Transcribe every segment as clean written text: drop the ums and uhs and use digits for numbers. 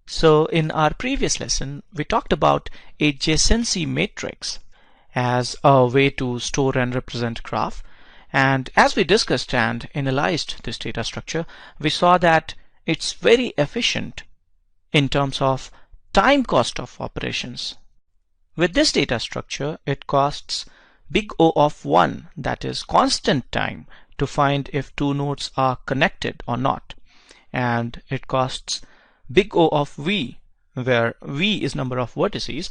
So in our previous lesson, we talked about adjacency matrix as a way to store and represent graph. And as we discussed and analyzed this data structure, we saw that it's very efficient in terms of time cost of operations. With this data structure, it costs big O of 1, that is constant time, to find if two nodes are connected or not. And it costs big O of V, where V is number of vertices,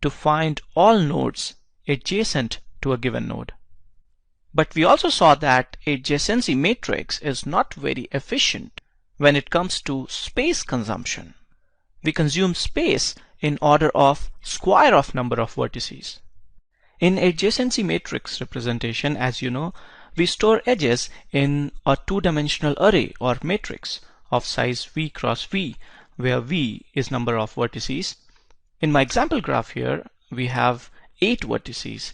to find all nodes adjacent to a given node. But we also saw that adjacency matrix is not very efficient when it comes to space consumption. We consume space in order of square of number of vertices. In adjacency matrix representation, as you know, we store edges in a two-dimensional array or matrix of size V cross V, where V is number of vertices. In my example graph here, we have 8 vertices.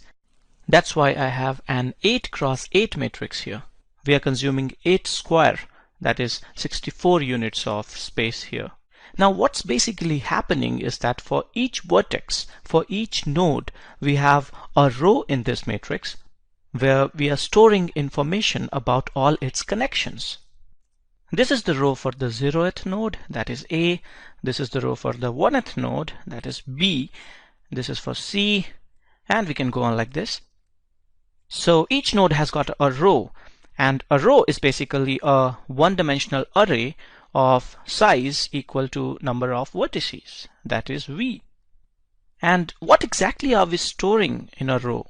That's why I have an 8 cross 8 matrix here. We are consuming 8 square, that is 64 units of space here. Now what's basically happening is that for each vertex, for each node, we have a row in this matrix where we are storing information about all its connections. This is the row for the 0th node, that is A. This is the row for the 1th node, that is B. This is for C, and we can go on like this. So each node has got a row, and a row is basically a one-dimensional array of size equal to number of vertices, that is V. And what exactly are we storing in a row?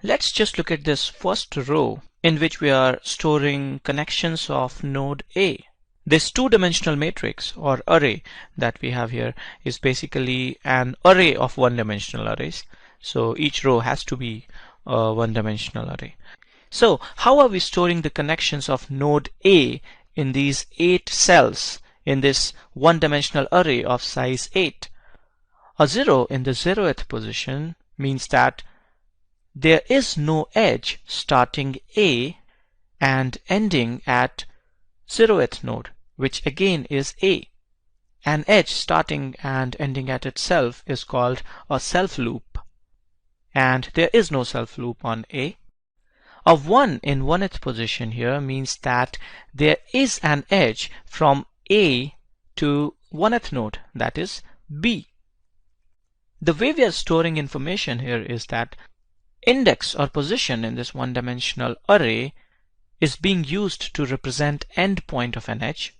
Let's just look at this first row in which we are storing connections of node A. This two-dimensional matrix or array that we have here is basically an array of one-dimensional arrays. So each row has to be a one-dimensional array. So how are we storing the connections of node A in these 8 cells in this one-dimensional array of size 8? A 0 in the 0th position means that there is no edge starting A and ending at 0th node, which again is A. An edge starting and ending at itself is called a self loop, and there is no self loop on A. A 1 in 1th position here means that there is an edge from A to 1th node, that is B. The way we are storing information here is that index or position in this one-dimensional array is being used to represent endpoint of an edge.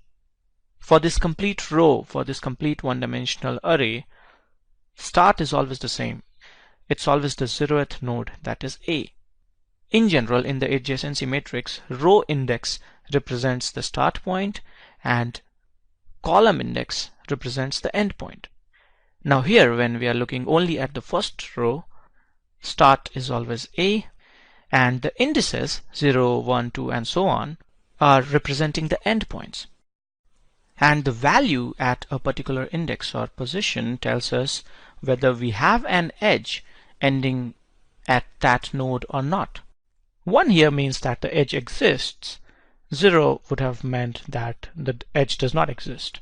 For this complete row, for this complete one-dimensional array, start is always the same. It's always the 0th node, that is A. In general, in the adjacency matrix, row index represents the start point and column index represents the end point. Now here, when we are looking only at the first row, start is always A, and the indices 0, 1, 2, and so on are representing the endpoints. And the value at a particular index or position tells us whether we have an edge ending at that node or not. 1 here means that the edge exists. 0 would have meant that the edge does not exist.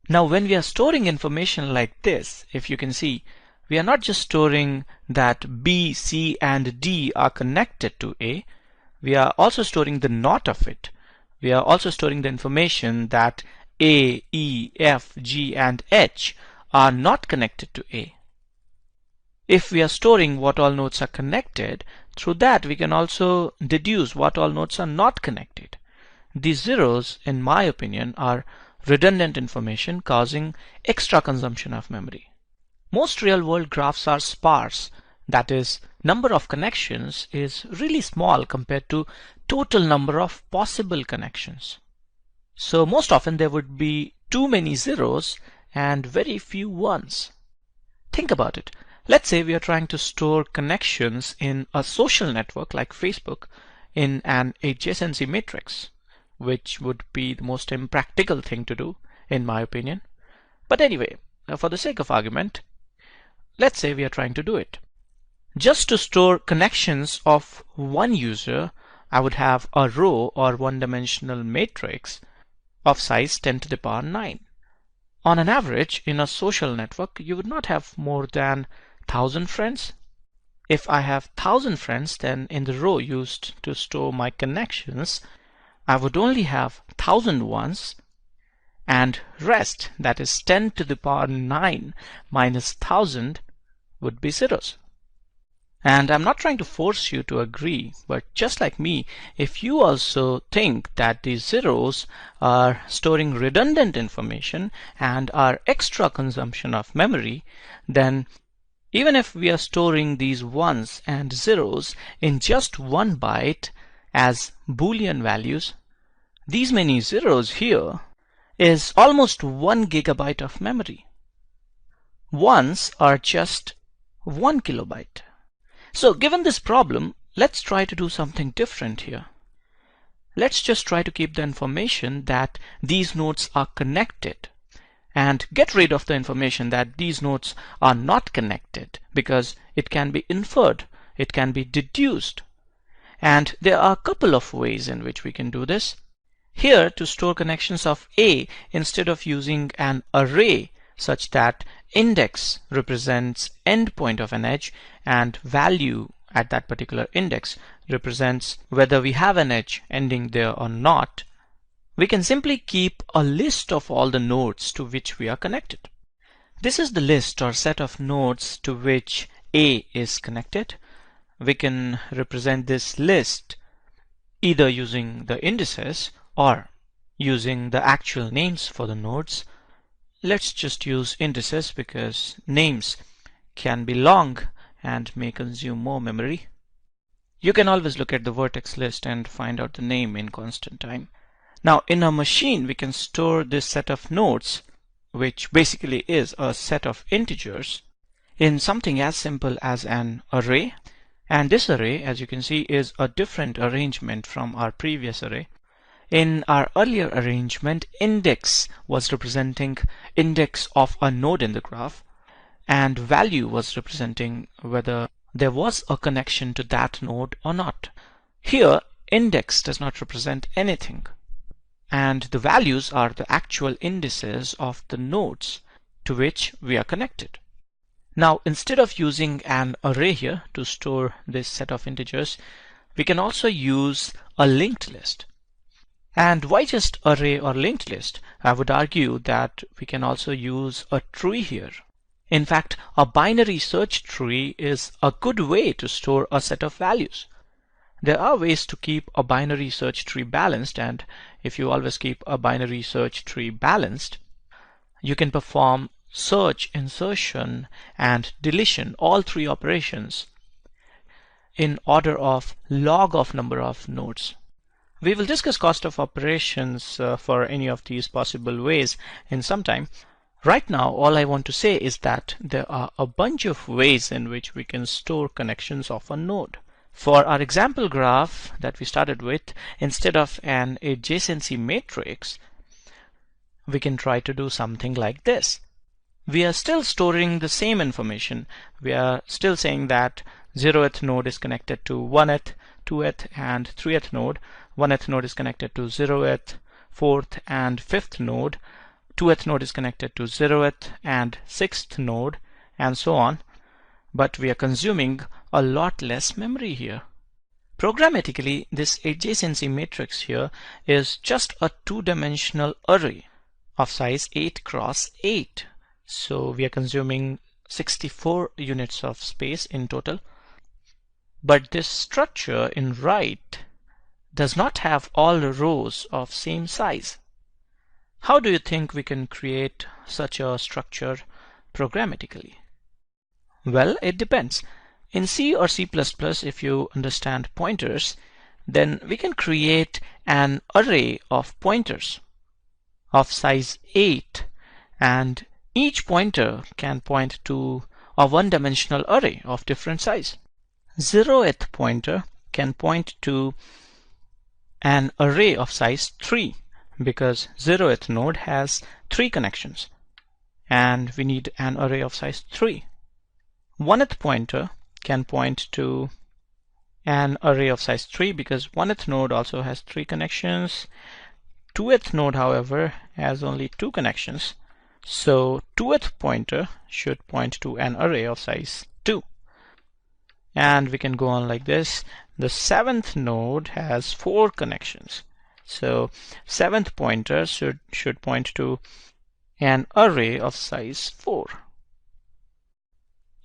Now when we are storing information like this, if you can see, we are not just storing that B, C, and D are connected to A. We are also storing the not of it. We are also storing the information that A, E, F, G, and H are not connected to A. If we are storing what all nodes are connected, through that we can also deduce what all nodes are not connected. These zeros, in my opinion, are redundant information causing extra consumption of memory. Most real-world graphs are sparse, that is, number of connections is really small compared to total number of possible connections. So most often there would be too many zeros and very few ones. Think about it. Let's say we are trying to store connections in a social network like Facebook in an adjacency matrix, which would be the most impractical thing to do, in my opinion. But anyway, for the sake of argument, let's say we are trying to do it. Just to store connections of one user, I would have a row or one-dimensional matrix of size 10 to the power 9. On an average, in a social network, you would not have more than 1,000 friends. If I have 1,000 friends, then in the row used to store my connections, I would only have 1,000 ones, and rest, that is 10 to the power 9 minus 1,000, would be zeros. And I'm not trying to force you to agree, but just like me, if you also think that these zeros are storing redundant information and are extra consumption of memory, then even if we are storing these ones and zeros in just one byte as Boolean values, these many zeros here is almost 1 gigabyte of memory. Ones are just 1 kilobyte. So given this problem, let's try to do something different here. Let's just try to keep the information that these nodes are connected and get rid of the information that these nodes are not connected, because it can be inferred, it can be deduced. And there are a couple of ways in which we can do this. Here, to store connections of A, instead of using an array such that index represents endpoint of an edge and value at that particular index represents whether we have an edge ending there or not, we can simply keep a list of all the nodes to which we are connected. This is the list or set of nodes to which A is connected. We can represent this list either using the indices or using the actual names for the nodes. Let's just use indices because names can be long and may consume more memory. You can always look at the vertex list and find out the name in constant time. Now in a machine, we can store this set of nodes, which basically is a set of integers, in something as simple as an array. And this array, as you can see, is a different arrangement from our previous array. In our earlier arrangement, index was representing index of a node in the graph, and value was representing whether there was a connection to that node or not. Here, index does not represent anything, and the values are the actual indices of the nodes to which we are connected. Now, instead of using an array here to store this set of integers, we can also use a linked list. And why just array or linked list? I would argue that we can also use a tree here. In fact, a binary search tree is a good way to store a set of values. There are ways to keep a binary search tree balanced, and if you always keep a binary search tree balanced, you can perform search, insertion, and deletion, all three operations, in order of log of number of nodes. We will discuss cost of operations for any of these possible ways in some time. Right now, all I want to say is that there are a bunch of ways in which we can store connections of a node. For our example graph that we started with, instead of an adjacency matrix, we can try to do something like this. We are still storing the same information. We are still saying that 0th node is connected to 1th, 2th, and 3th node. 1th node is connected to 0th, 4th, and 5th node. 2th node is connected to 0th and 6th node, and so on. But we are consuming a lot less memory here. Programmatically, this adjacency matrix here is just a two-dimensional array of size 8 cross 8. So we are consuming 64 units of space in total. But this structure in right does not have all the rows of same size. How do you think we can create such a structure programmatically? Well, it depends. In C or C++, if you understand pointers, then we can create an array of pointers of size 8, and each pointer can point to a one-dimensional array of different size. 0th pointer can point to an array of size 3, because 0th node has 3 connections, and we need an array of size 3. 1th pointer can point to an array of size 3 because 1th node also has 3 connections. 2th node, however, has only 2 connections, So 2th pointer should point to an array of size 2. And we can go on like this. The 7th node has 4 connections. So 7th pointer should point to an array of size 4.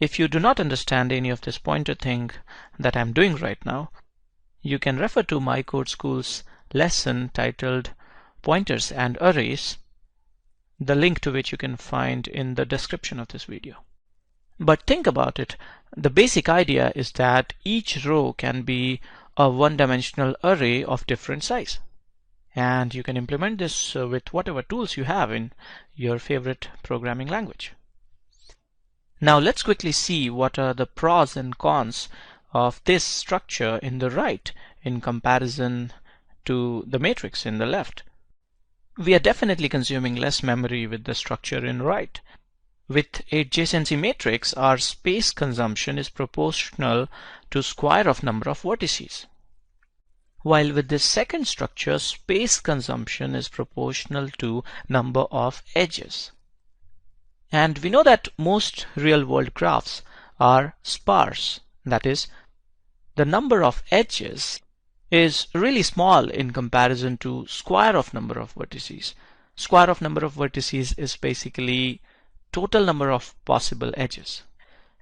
If you do not understand any of this pointer thing that I'm doing right now, you can refer to my code school's lesson titled Pointers and Arrays, the link to which you can find in the description of this video. But think about it. The basic idea is that each row can be a one-dimensional array of different size. And you can implement this with whatever tools you have in your favorite programming language. Now let's quickly see what are the pros and cons of this structure in the right in comparison to the matrix in the left. We are definitely consuming less memory with the structure in right. With adjacency matrix, our space consumption is proportional to square of number of vertices. While with this second structure, space consumption is proportional to number of edges. And we know that most real-world graphs are sparse. That is, the number of edges is really small in comparison to square of number of vertices. Square of number of vertices is basically total number of possible edges.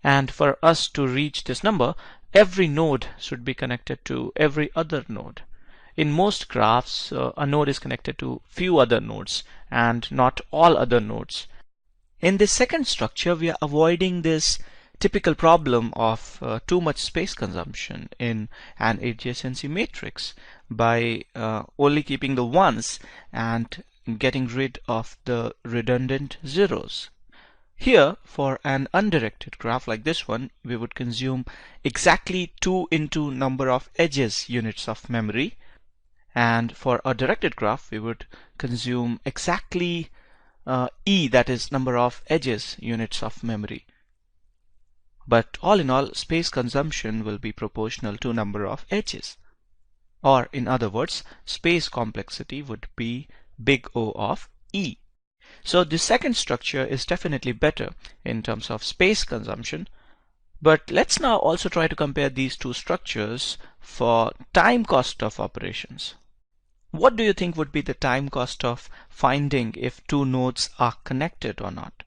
And for us to reach this number, every node should be connected to every other node. In most graphs, a node is connected to few other nodes and not all other nodes. In this second structure, we are avoiding this typical problem of too much space consumption in an adjacency matrix by only keeping the ones and getting rid of the redundant zeros. Here, for an undirected graph like this one, we would consume exactly 2 into number of edges units of memory, and for a directed graph, we would consume exactly E, that is number of edges units of memory. But all in all, space consumption will be proportional to number of edges. Or in other words, space complexity would be big O of E. So the second structure is definitely better in terms of space consumption. But let's now also try to compare these two structures for time cost of operations. What do you think would be the time cost of finding if two nodes are connected or not?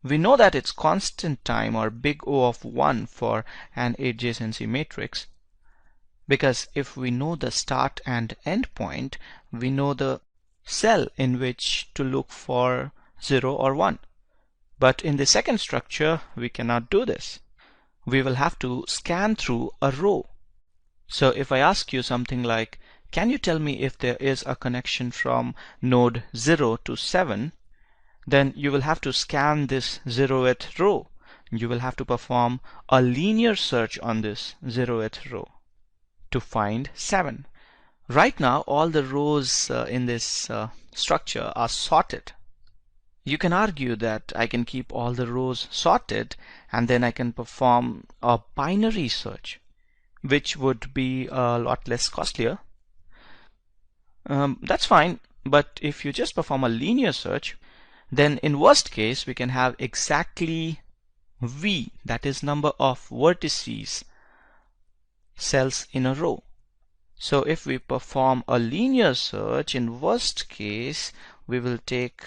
We know that it's constant time, or big O of 1 for an adjacency matrix, because if we know the start and end point, we know the cell in which to look for 0 or 1. But in the second structure, we cannot do this. We will have to scan through a row. So if I ask you something like, can you tell me if there is a connection from node 0 to 7, then you will have to scan this 0th row. You will have to perform a linear search on this 0th row to find 7. Right now, all the rows in this structure are sorted. You can argue that I can keep all the rows sorted and then I can perform a binary search, which would be a lot less costlier. That's fine, but if you just perform a linear search, then in worst case we can have exactly V, that is number of vertices cells in a row. So if we perform a linear search, in worst case we will take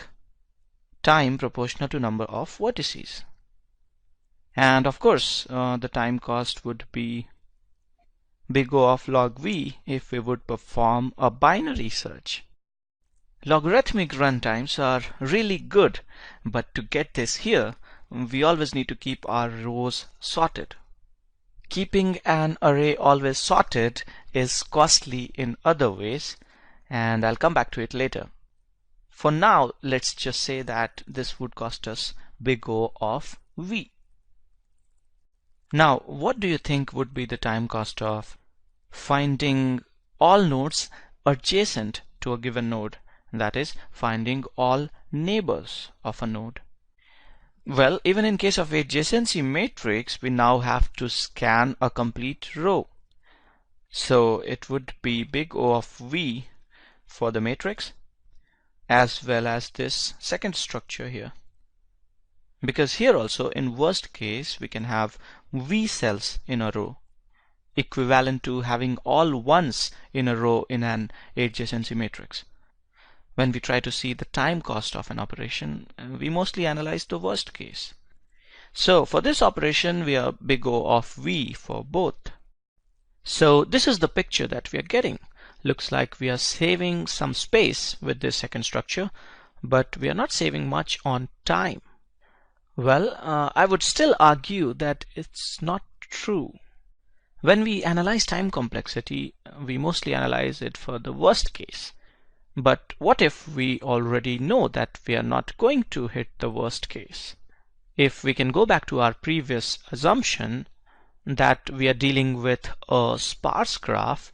time proportional to number of vertices. And of course the time cost would be big O of log V if we would perform a binary search. Logarithmic runtimes are really good, but to get this here, we always need to keep our rows sorted. Keeping an array always sorted is costly in other ways, and I'll come back to it later. For now, let's just say that this would cost us big O of V. Now, what do you think would be the time cost of finding all nodes adjacent to a given node? That is, finding all neighbors of a node. Well, even in case of adjacency matrix, we now have to scan a complete row. So it would be big O of V for the matrix, as well as this second structure here. Because here also, in worst case, we can have V cells in a row, equivalent to having all ones in a row in an adjacency matrix. When we try to see the time cost of an operation, we mostly analyze the worst case. So for this operation, we are big O of V for both. So this is the picture that we are getting. Looks like we are saving some space with this second structure, but we are not saving much on time. Well, I would still argue that it's not true. When we analyze time complexity, we mostly analyze it for the worst case. But what if we already know that we are not going to hit the worst case? If we can go back to our previous assumption that we are dealing with a sparse graph,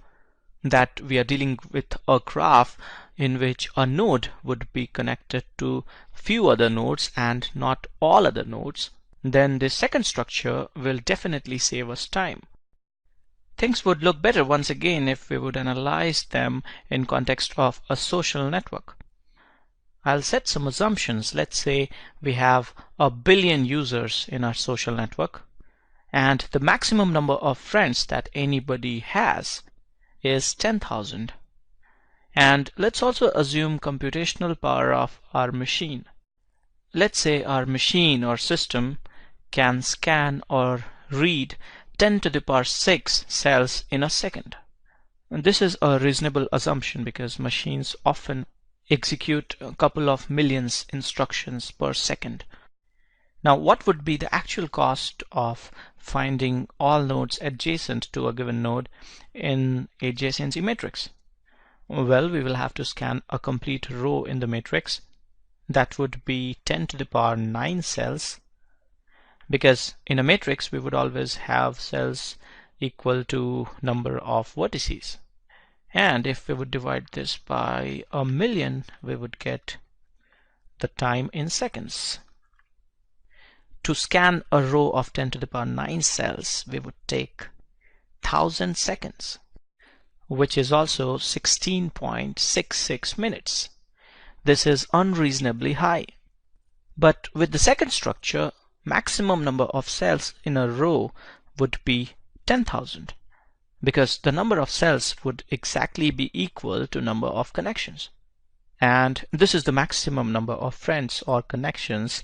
that we are dealing with a graph in which a node would be connected to few other nodes and not all other nodes, then this second structure will definitely save us time. Things would look better once again if we would analyze them in context of a social network. I'll set some assumptions. Let's say we have 1 billion users in our social network, and the maximum number of friends that anybody has is 10,000. And let's also assume computational power of our machine. Let's say our machine or system can scan or read 10 to the power 6 cells in a second. And this is a reasonable assumption because machines often execute a couple of millions instructions per second. Now, what would be the actual cost of finding all nodes adjacent to a given node in adjacency matrix? Well, we will have to scan a complete row in the matrix. That would be 10 to the power 9 cells, because in a matrix we would always have cells equal to number of vertices. And if we would divide this by 1 million, we would get the time in seconds. To scan a row of 10 to the power 9 cells, we would take 1000 seconds, which is also 16.66 minutes. This is unreasonably high. But with the second structure, maximum number of cells in a row would be 10,000, because the number of cells would exactly be equal to number of connections. And this is the maximum number of friends or connections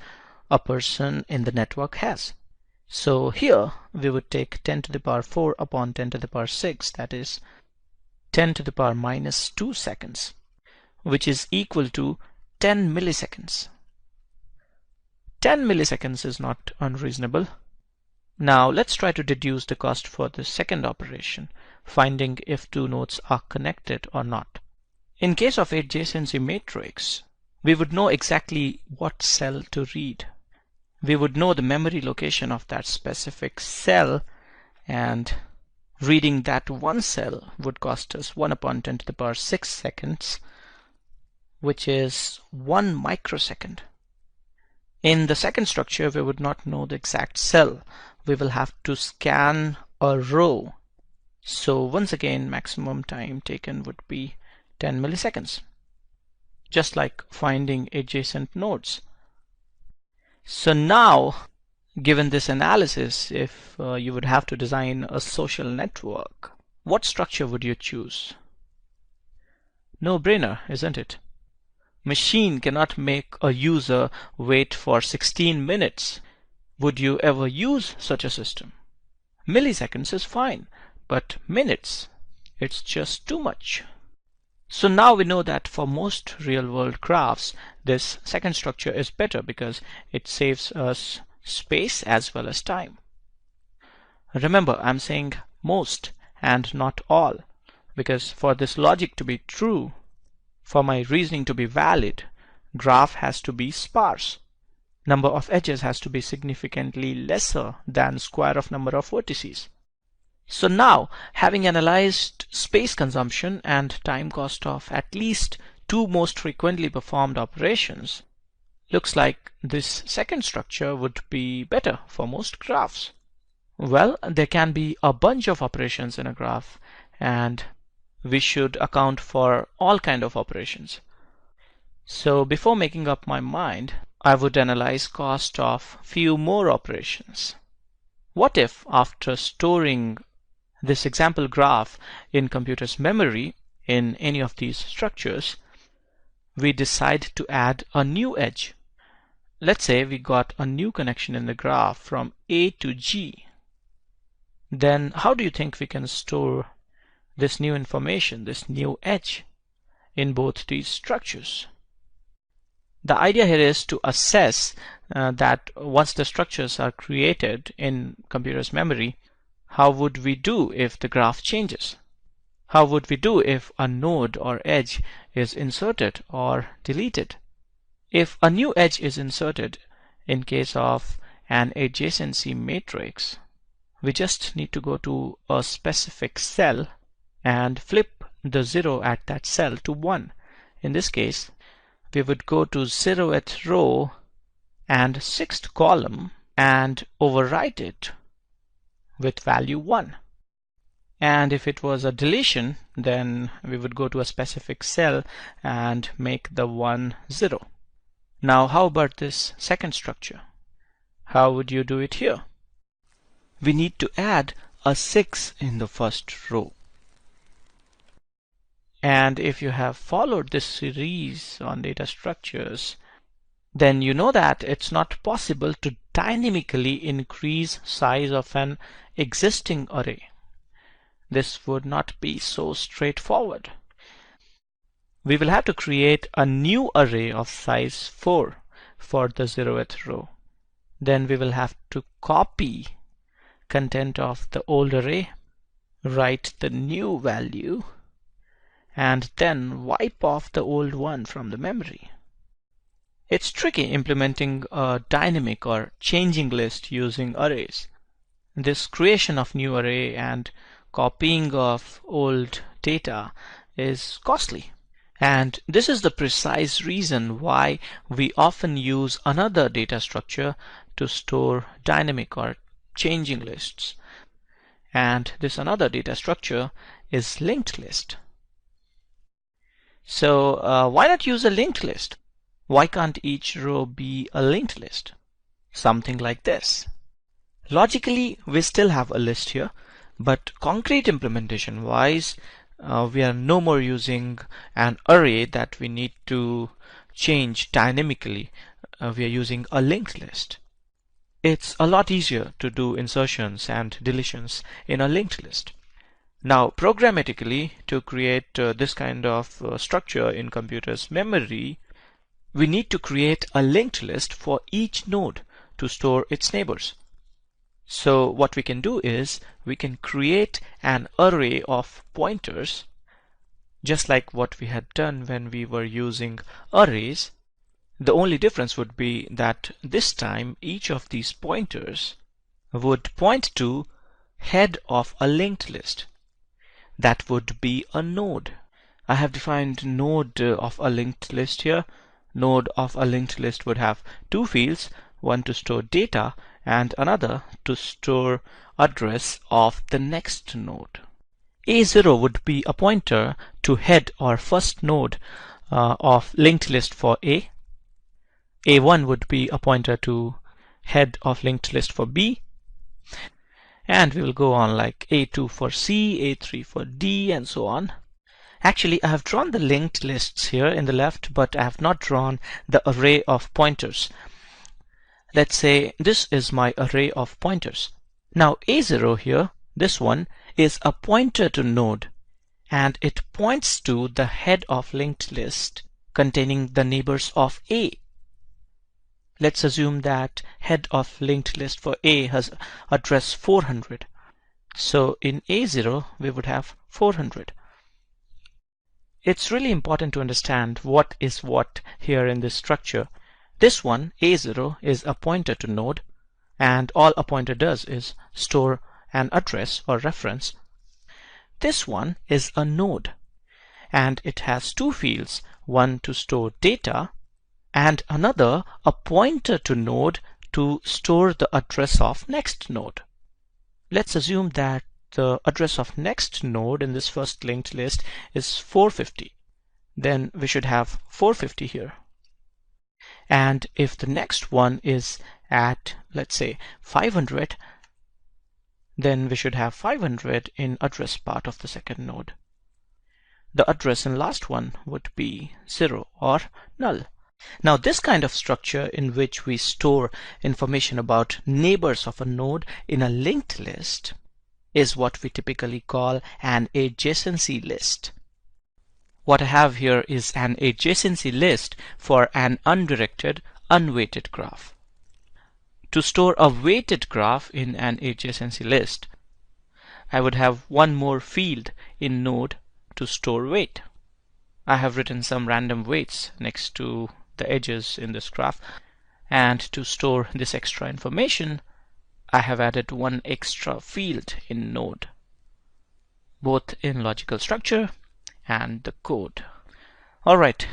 a person in the network has. So here we would take 10 to the power 4 upon 10 to the power 6, that is 10 to the power minus 2 seconds, which is equal to 10 milliseconds. 10 milliseconds is not unreasonable. Now let's try to deduce the cost for the second operation, finding if two nodes are connected or not. In case of adjacency matrix, we would know exactly what cell to read. We would know the memory location of that specific cell, and reading that one cell would cost us 1 upon 10 to the power 6 seconds, which is 1 microsecond. In the second structure, we would not know the exact cell. We will have to scan a row. So once again, maximum time taken would be 10 milliseconds, just like finding adjacent nodes. So now, given this analysis, if you would have to design a social network, what structure would you choose? No brainer, isn't it? Machine cannot make a user wait for 16 minutes. Would you ever use such a system? Milliseconds is fine, but minutes, it's just too much. So now we know that for most real-world graphs, this second structure is better because it saves us space as well as time. Remember, I'm saying most and not all, because for this logic to be true, for my reasoning to be valid, graph has to be sparse. Number of edges has to be significantly lesser than square of number of vertices. So now, having analyzed space consumption and time cost of at least two most frequently performed operations, looks like this second structure would be better for most graphs. Well, there can be a bunch of operations in a graph, and we should account for all kind of operations. So before making up my mind, I would analyze cost of few more operations. What if after storing this example graph in computer's memory in any of these structures, we decide to add a new edge? Let's say we got a new connection in the graph from A to G. Then how do you think we can store this new information, this new edge, in both these structures? The idea here is to assess that once the structures are created in computer's memory, how would we do if the graph changes? How would we do if a node or edge is inserted or deleted? If a new edge is inserted in case of an adjacency matrix, we just need to go to a specific cell and flip the 0 at that cell to 1. In this case, we would go to 0th row and 6th column and overwrite it with value 1. And if it was a deletion, then we would go to a specific cell and make the 1 0. Now how about this second structure? How would you do it here? We need to add a 6 in the first row. And if you have followed this series on data structures, then you know that it's not possible to dynamically increase size of an existing array. This would not be so straightforward. We will have to create a new array of size 4 for the 0th row. Then we will have to copy content of the old array, write the new value, and then wipe off the old one from the memory. It's tricky implementing a dynamic or changing list using arrays. This creation of new array and copying of old data is costly. And this is the precise reason why we often use another data structure to store dynamic or changing lists. And this another data structure is linked list. So why not use a linked list? Why can't each row be a linked list? Something like this. Logically, we still have a list here, but concrete implementation wise, we are no more using an array that we need to change dynamically. We are using a linked list. It's a lot easier to do insertions and deletions in a linked list. Now, programmatically, to create this kind of structure in computer's memory, we need to create a linked list for each node to store its neighbors. So what we can do is we can create an array of pointers, just like what we had done when we were using arrays. The only difference would be that this time each of these pointers would point to head of a linked list. That would be a node. I have defined node of a linked list here. Node of a linked list would have two fields, one to store data and another to store address of the next node. A0 would be a pointer to head or first node of linked list for A. A1 would be a pointer to head of linked list for B. And we will go on like A2 for C, A3 for D, and so on. Actually, I have drawn the linked lists here in the left, but I have not drawn the array of pointers. Let's say this is my array of pointers. Now A0 here, this one, is a pointer to node, and it points to the head of linked list containing the neighbors of A. Let's assume that head of linked list for A has address 400. So in A0, we would have 400. It's really important to understand what is what here in this structure. This one, A0, is a pointer to node, and all a pointer does is store an address or reference. This one is a node, and it has two fields, one to store data and another a pointer to node to store the address of next node. Let's assume that the address of next node in this first linked list is 450. Then we should have 450 here. And if the next one is at, let's say, 500, then we should have 500 in address part of the second node. The address in last one would be 0 or null. Now this kind of structure in which we store information about neighbors of a node in a linked list is what we typically call an adjacency list. What I have here is an adjacency list for an undirected, unweighted graph. To store a weighted graph in an adjacency list, I would have one more field in node to store weight. I have written some random weights next to the edges in this graph, and to store this extra information, I have added one extra field in node, both in logical structure and the code. Alright,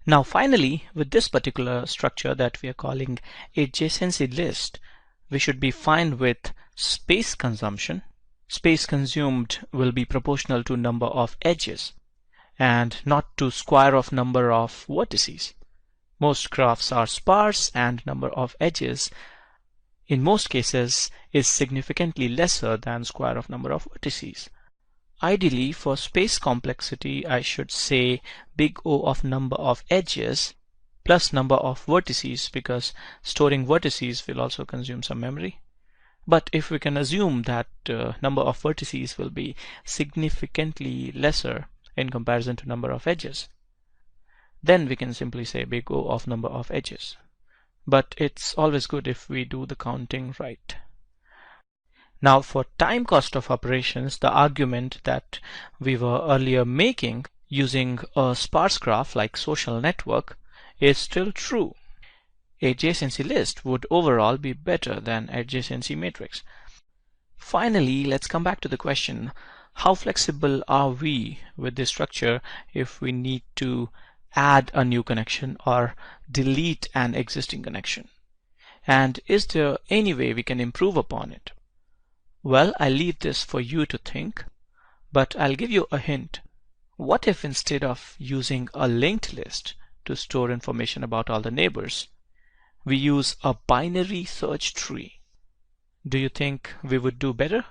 now finally, with this particular structure that we are calling adjacency list, we should be fine with space consumption. Space consumed will be proportional to number of edges and not to square of number of vertices. Most graphs are sparse and number of edges in most cases is significantly lesser than square of number of vertices. Ideally, for space complexity, I should say big O of number of edges plus number of vertices, because storing vertices will also consume some memory. But if we can assume that number of vertices will be significantly lesser in comparison to number of edges, then we can simply say big O of number of edges. But it's always good if we do the counting right. Now for time cost of operations, the argument that we were earlier making using a sparse graph like social network is still true. Adjacency list would overall be better than adjacency matrix. Finally, let's come back to the question, how flexible are we with this structure if we need to add a new connection or delete an existing connection? And is there any way we can improve upon it? Well, I'll leave this for you to think, but I'll give you a hint. What if instead of using a linked list to store information about all the neighbors, we use a binary search tree? Do you think we would do better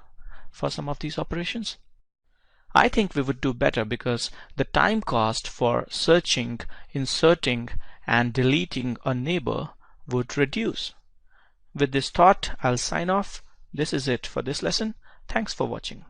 for some of these operations? I think we would do better because the time cost for searching, inserting, and deleting a neighbor would reduce. With this thought, I'll sign off. This is it for this lesson. Thanks for watching.